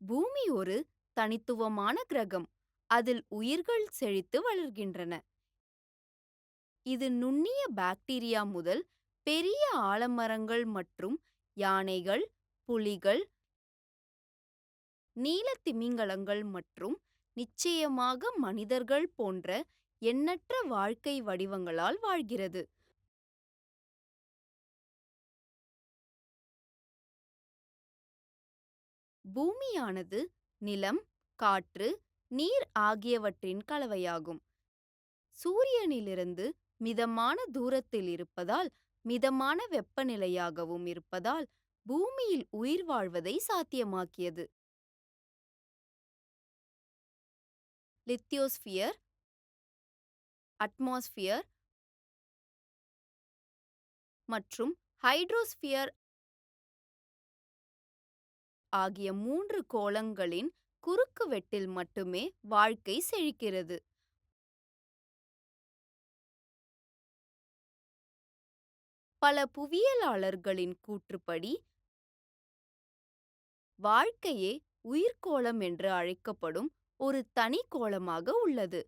பூமி ஒரு தனித்துவமான கிரகம். அதில் உயிர்கள் செழித்து வளர்கின்றன. இது நுண்ணிய பாக்டீரியா முதல் பெரிய ஆலமரங்கள் மற்றும் யானைகள், புலிகள், நீலத்திமிங்கலங்கள் மற்றும் நிச்சயமாக மனிதர்கள் போன்ற எண்ணற்ற வாழ்க்கை வடிவங்களால் வாழ்கிறது. பூமியானது நிலம், காற்று, நீர் ஆகியவற்றின் கலவையாகும். சூரியனிலிருந்து மிதமான தூரத்தில் இருப்பதால், மிதமான வெப்பநிலையாகவும் இருப்பதால் பூமியில் உயிர் வாழ்வதை சாத்தியமாக்கியது. லித்தியோஸ்பியர், அட்மாஸ்பியர் மற்றும் ஹைட்ரோஸ்பியர் ஆகிய 3 கோளங்களின் குறுக்குவெட்டில் மட்டுமே வாழ்க்கை செழிக்கிறது. பல புவியியலாளர்களின் கூற்றுப்படி, வாழ்க்கையே உயிர்க்கோளம் என்று அழைக்கப்படும் ஒரு தனி கோளமாக உள்ளது.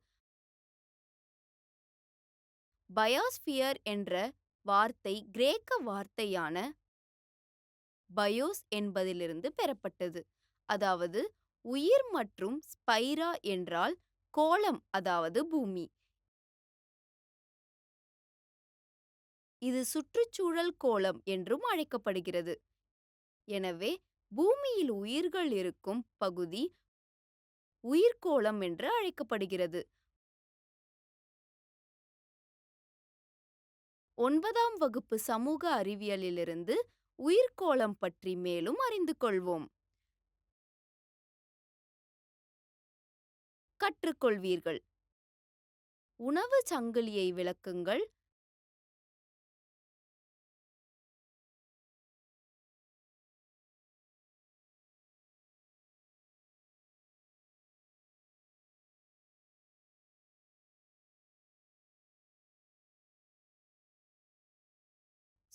பயோஸ்பியர் என்ற வார்த்தை கிரேக்க வார்த்தையான பயோஸ் என்பதிலிருந்து பெறப்பட்டது, அதாவது உயிர், மற்றும் ஸ்பைரா என்றால் கோளம், அதாவது பூமி. இது சுற்றுச்சூழல் கோளம் என்றும் அழைக்கப்படுகிறது. எனவே பூமியில் உயிர்கள் இருக்கும் பகுதி உயிர்க்கோளம் என்று அழைக்கப்படுகிறது. 9ஆம் வகுப்பு சமூக அறிவியலிலிருந்து உயிர்க்கோளம் பற்றி மேலும் அறிந்து கொள்வோம். கற்றுக்கொள்வீர்கள். உணவு சங்கிலியை விளக்குங்கள்.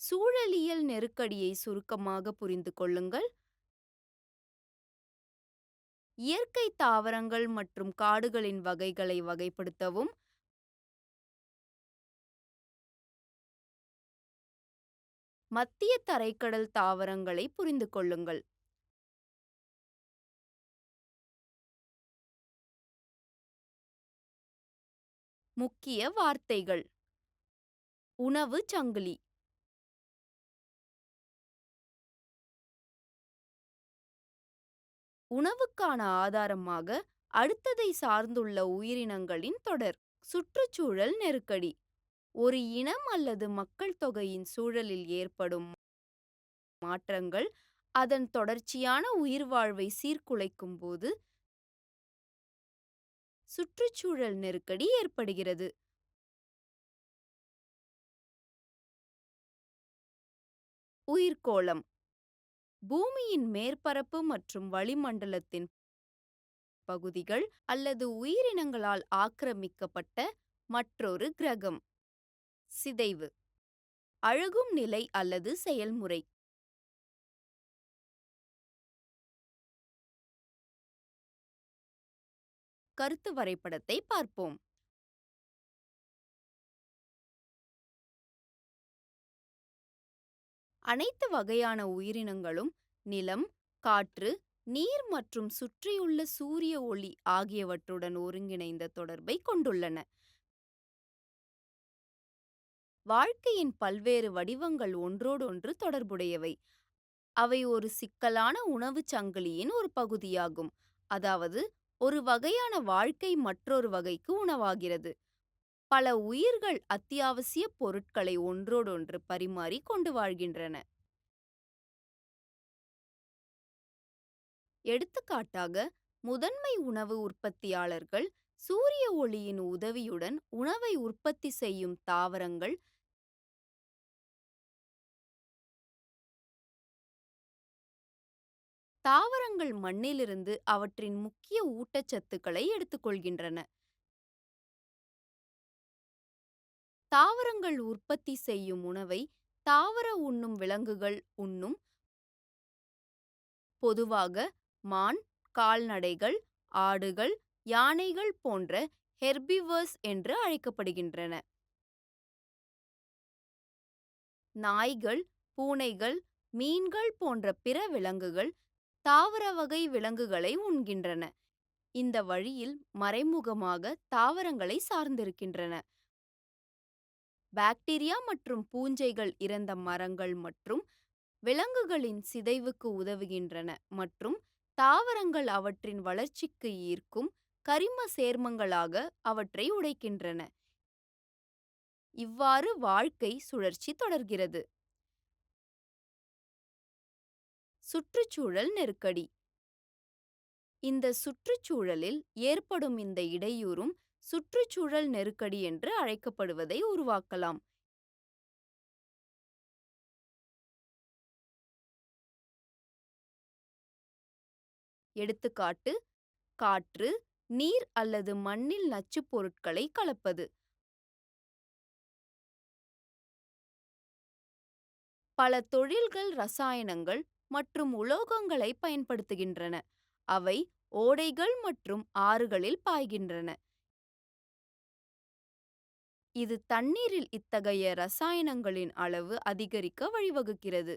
சூழலியல் நெருக்கடியை சுருக்கமாக புரிந்து கொள்ளுங்கள். இயற்கை தாவரங்கள் மற்றும் காடுகளின் வகைகளை வகைப்படுத்தவும். மத்திய தரைக்கடல் தாவரங்களை புரிந்து கொள்ளுங்கள். முக்கிய வார்த்தைகள்: உணவு சங்கிலி, உணவுக்கான ஆதாரமாக அடுத்ததை சார்ந்துள்ள உயிரினங்களின் தொடர். சுற்றுச்சூழல் நெருக்கடி: ஒரு இனம் அல்லது மக்கள் தொகையின் சூழலில் ஏற்படும் மாற்றங்கள் அதன் தொடர்ச்சியான உயிர்வாழ்வை சீர்குலைக்கும் போது சுற்றுச்சூழல் நெருக்கடி ஏற்படுகிறது. உயிர்க்கோளம்: பூமியின் மேற்பரப்பு மற்றும் வளிமண்டலத்தின் பகுதிகள் அல்லது உயிரினங்களால் ஆக்கிரமிக்கப்பட்ட மற்றொரு கிரகம். சிதைவு: அழுகும் நிலை அல்லது செயல்முறை. கருத்து வரைபடத்தை பார்ப்போம். அனைத்து வகையான உயிரினங்களும் நிலம், காற்று, நீர் மற்றும் சுற்றியுள்ள சூரிய ஒளி ஆகியவற்றுடன் ஒருங்கிணைந்த தொடர்பை கொண்டுள்ளன. வாழ்க்கையின் பல்வேறு வடிவங்கள் ஒன்றோடொன்று தொடர்புடையவை. அவை ஒரு சிக்கலான உணவுச் சங்கிலியின் ஒரு பகுதியாகும், அதாவது ஒரு வகையான வாழ்க்கை மற்றொரு வகைக்கு உணவாகிறது. பல உயிர்கள் அத்தியாவசிய பொருட்களை ஒன்றோடொன்று பரிமாறி கொண்டு வாழ்கின்றன. எடுத்துக்காட்டாக, முதன்மை உணவு உற்பத்தியாளர்கள், சூரிய ஒளியின் உதவியுடன் உணவை உற்பத்தி செய்யும் தாவரங்கள், தாவரங்கள் மண்ணிலிருந்து அவற்றின் முக்கிய ஊட்டச்சத்துக்களை எடுத்துக்கொள்கின்றன. தாவரங்கள் உற்பத்தி செய்யும் உணவை தாவர உண்ணும் விலங்குகள் உண்ணும். பொதுவாக மான், கால்நடைகள், ஆடுகள், யானைகள் போன்ற ஹெர்பிவர்ஸ் என்று அழைக்கப்படுகின்றன. நாய்கள், பூனைகள், மீன்கள் போன்ற பிற விலங்குகள் தாவர வகை விலங்குகளை உண்கின்றன. இந்த வழியில் மறைமுகமாக தாவரங்களை சார்ந்திருக்கின்றன. பாக்டீரியா மற்றும் பூஞ்சைகள் இறந்த மரங்கள் மற்றும் விலங்குகளின் சிதைவுக்கு உதவுகின்றன மற்றும் தாவரங்கள் அவற்றின் வளர்ச்சிக்கு ஈர்க்கும் கரிம சேர்மங்களாக அவற்றை உடைக்கின்றன. இவ்வாறு வாழ்க்கை சுழற்சி தொடர்கிறது. சுற்றுச்சூழல் நெருக்கடி. இந்த சுற்றுச்சூழலில் ஏற்படும் இந்த இடையூறும் சுற்றுச்சூழல் நெருக்கடி என்று அழைக்கப்படுவதை உருவாக்கலாம். எடுத்துக்காட்டு: காற்று, நீர் அல்லது மண்ணில் நச்சுப் பொருட்களை கலப்பது. பல தொழில்கள் ரசாயனங்கள் மற்றும் உலோகங்களை பயன்படுத்துகின்றன. அவை ஓடைகள் மற்றும் ஆறுகளில் பாய்கின்றன. இது தண்ணீரில் இத்தகைய ரசாயனங்களின் அளவு அதிகரிக்க வழிவகுக்கிறது.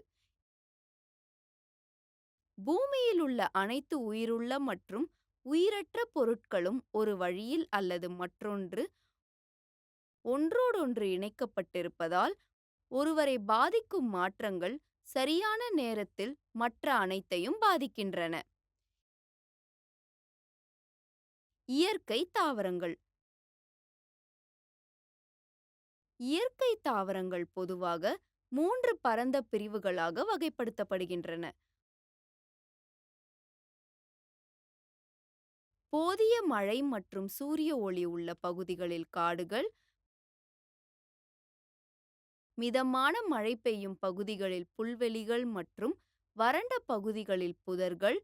பூமியில் உள்ள அனைத்து உயிருள்ள மற்றும் உயிரற்ற பொருட்களும் ஒரு வழியில் அல்லது மற்றொன்று ஒன்றோடொன்று இணைக்கப்பட்டிருப்பதால் ஒருவரை பாதிக்கும் மாற்றங்கள் சரியான நேரத்தில் மற்ற அனைத்தையும் பாதிக்கின்றன. இயற்கை தாவரங்கள். இயற்கை தாவரங்கள் பொதுவாக 3 பரந்த பிரிவுகளாக வகைப்படுத்தப்படுகின்றன. போதிய மழை மற்றும் சூரிய ஒளி உள்ள பகுதிகளில் காடுகள், மிதமான மழை பெய்யும் பகுதிகளில் புல்வெளிகள் மற்றும் வறண்ட பகுதிகளில் புதர்கள்,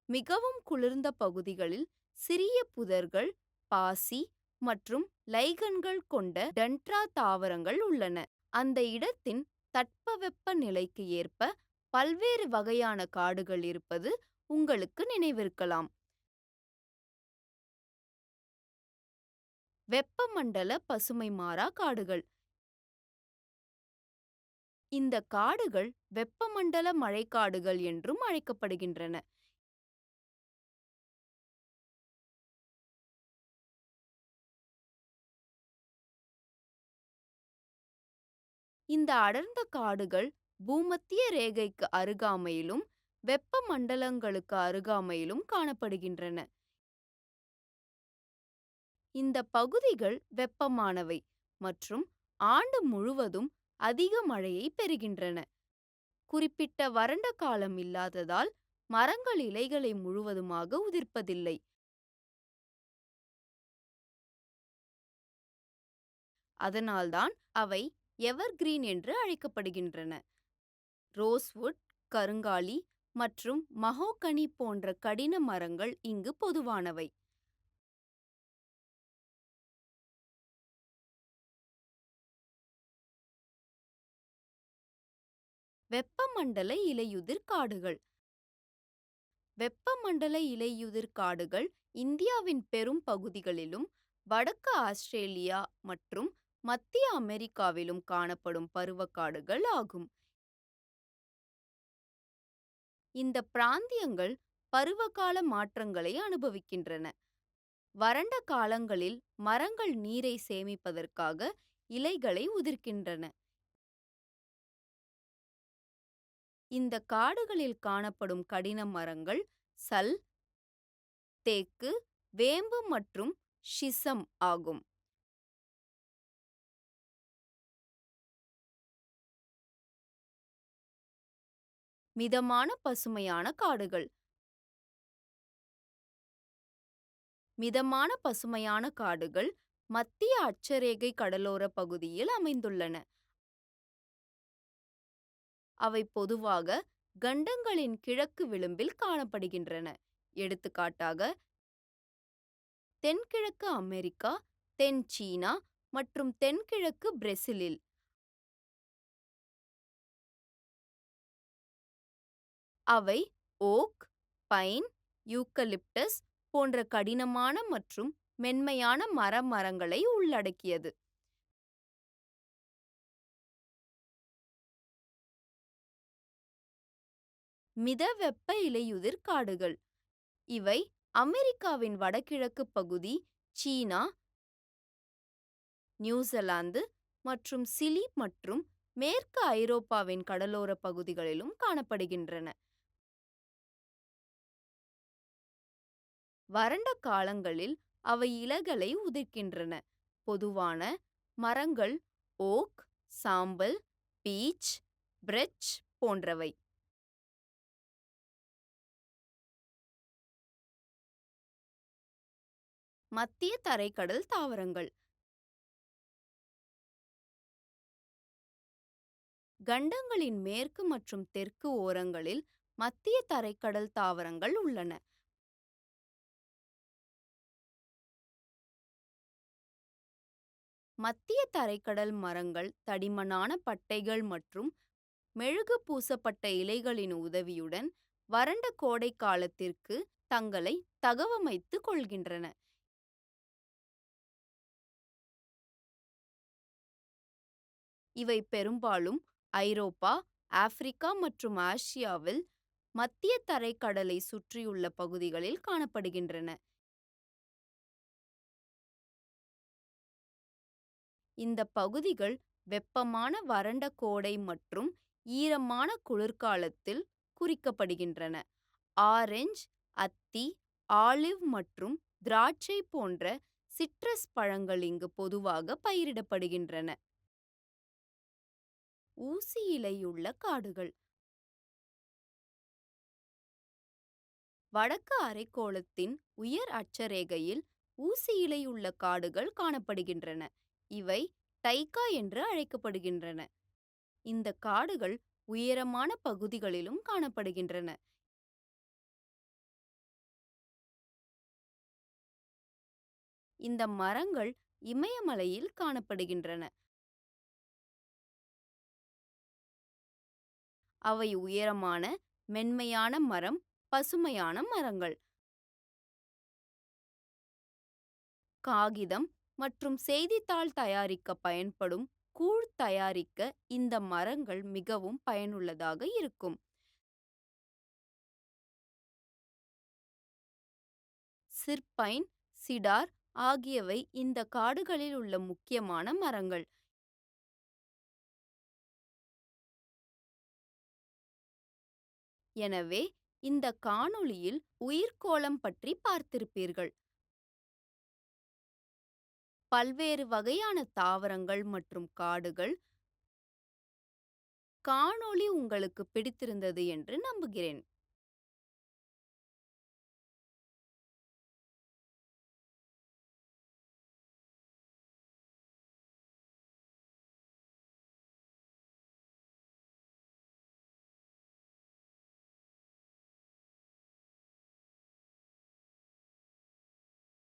மிகவும் குளிர்ந்த பகுதிகளில் சிறிய புதர்கள், பாசி மற்றும் லைகன்கள் கொண்ட டண்ட்ரா தாவரங்கள் உள்ளன. அந்த இடத்தின் தட்பவெப்ப நிலைக்கு ஏற்ப பல்வேறு வகையான காடுகள் இருப்பது உங்களுக்கு நினைவிருக்கலாம். வெப்பமண்டல பசுமை மாறா காடுகள். இந்த காடுகள் வெப்பமண்டல மழைக்காடுகள் என்றும் அழைக்கப்படுகின்றன. இந்த அடர்ந்த காடுகள் பூமத்திய ரேகைக்கு அருகாமையிலும் வெப்பமண்டலங்களுக்கு அருகாமையிலும் காணப்படுகின்றன. இந்த பகுதிகள் வெப்பமானவை மற்றும் ஆண்டு முழுவதும் அதிக மழையை பெறுகின்றன. குறிப்பிட்ட வறண்ட காலம் இல்லாததால் மரங்கள் இலைகளை முழுவதுமாக உதிர்ப்பதில்லை. அதனால்தான் அவை எவர்கிரீன் என்று அழைக்கப்படுகின்றன. ரோஸ்வுட், கருங்காலி மற்றும் மஹோகனி போன்ற கடின மரங்கள் இங்கு பொதுவானவை. வெப்பமண்டல இலையுதிர் காடுகள். வெப்பமண்டல இலையுதிர் காடுகள் இந்தியாவின் பெரும் பகுதிகளிலும் வடக்கு ஆஸ்திரேலியா மற்றும் மத்திய அமெரிக்காவிலும் காணப்படும் பருவக்காடுகள் ஆகும். இந்த பிராந்தியங்கள் பருவகால மாற்றங்களை அனுபவிக்கின்றன. வறண்ட காலங்களில் மரங்கள் நீரை சேமிப்பதற்காக இலைகளை உதிர்க்கின்றன. இந்த காடுகளில் காணப்படும் கடின மரங்கள் சல், தேக்கு, வேம்பு மற்றும் ஷிசம் ஆகும். மிதமான பசுமையான காடுகள். மிதமான பசுமையான காடுகள் மத்திய அட்சரேகை கடலோர பகுதியில் அமைந்துள்ளன. அவை பொதுவாக கண்டங்களின் கிழக்கு விளிம்பில் காணப்படுகின்றன. எடுத்துக்காட்டாக, தென்கிழக்கு அமெரிக்கா, தென் சீனா மற்றும் தென்கிழக்கு பிரேசிலில். அவை ஓக், பைன், யூக்கலிப்டஸ் போன்ற கடினமான மற்றும் மென்மையான மரங்களை உள்ளடக்கியது. மிதவெப்ப இலையுதிர் காடுகள் இவை அமெரிக்காவின் வடகிழக்கு பகுதி, சீனா, நியூசிலாந்து மற்றும் சிலி மற்றும் மேற்கு ஐரோப்பாவின் கடலோர பகுதிகளிலும் காணப்படுகின்றன. வறண்ட காலங்களில் அவை இலைகளை உதிர்க்கின்றன. பொதுவான மரங்கள் ஓக், சாம்பல், பீச், பிரெச் போன்றவை. மத்திய தரைக்கடல் தாவரங்கள் கண்டங்களின் மேற்கு மற்றும் தெற்கு ஓரங்களில் மத்திய தரைக்கடல் தாவரங்கள் உள்ளன. மத்திய தரைக்கடல் மரங்கள் தடிமனான பட்டைகள் மற்றும் மெழுகு பூசப்பட்ட இலைகளின் உதவியுடன் வறண்ட கோடை காலத்திற்கு தங்களை தகவமைத்துக் கொள்கின்றன. இவை பெரும்பாலும் ஐரோப்பா, ஆப்பிரிக்கா மற்றும் ஆசியாவில் மத்திய தரைக்கடலை சுற்றியுள்ள பகுதிகளில் காணப்படுகின்றன. இந்த பகுதிகள் வெப்பமான வறண்ட கோடை மற்றும் ஈரமான குளிர்காலத்தில் குறிக்கப்படுகின்றன. ஆரஞ்சு, அத்தி, ஆலிவ் மற்றும் திராட்சை போன்ற சிட்ரஸ் பழங்கள் இங்கு பொதுவாக பயிரிடப்படுகின்றன. ஊசி இலையுள்ள காடுகள் வடக்கு அரைக்கோளத்தின் உயர் அட்சரேகையில் ஊசி இலையுள்ள காடுகள் காணப்படுகின்றன. இவை டைகா என்று அழைக்கப்படுகின்றன. இந்த காடுகள் உயரமான பகுதிகளிலும் காணப்படுகின்றன. இந்த மரங்கள் இமயமலையில் காணப்படுகின்றன. அவை உயரமான, மென்மையான மரம், பசுமையான மரங்கள். காகிதம் மற்றும் செய்தித்தாள் தயாரிக்க பயன்படும் கூழ் தயாரிக்க இந்த மரங்கள் மிகவும் பயனுள்ளதாக இருக்கும். சிர்பைன், சிடார் ஆகியவை இந்த காடுகளில் உள்ள முக்கியமான மரங்கள். எனவே இந்த காணொளியில் உயிர்க்கோளம் பற்றி பார்த்திருப்பீர்கள். பல்வேறு வகையான தாவரங்கள் மற்றும் காடுகள். காணொளி உங்களுக்கு பிடித்திருந்தது என்று நம்புகிறேன்.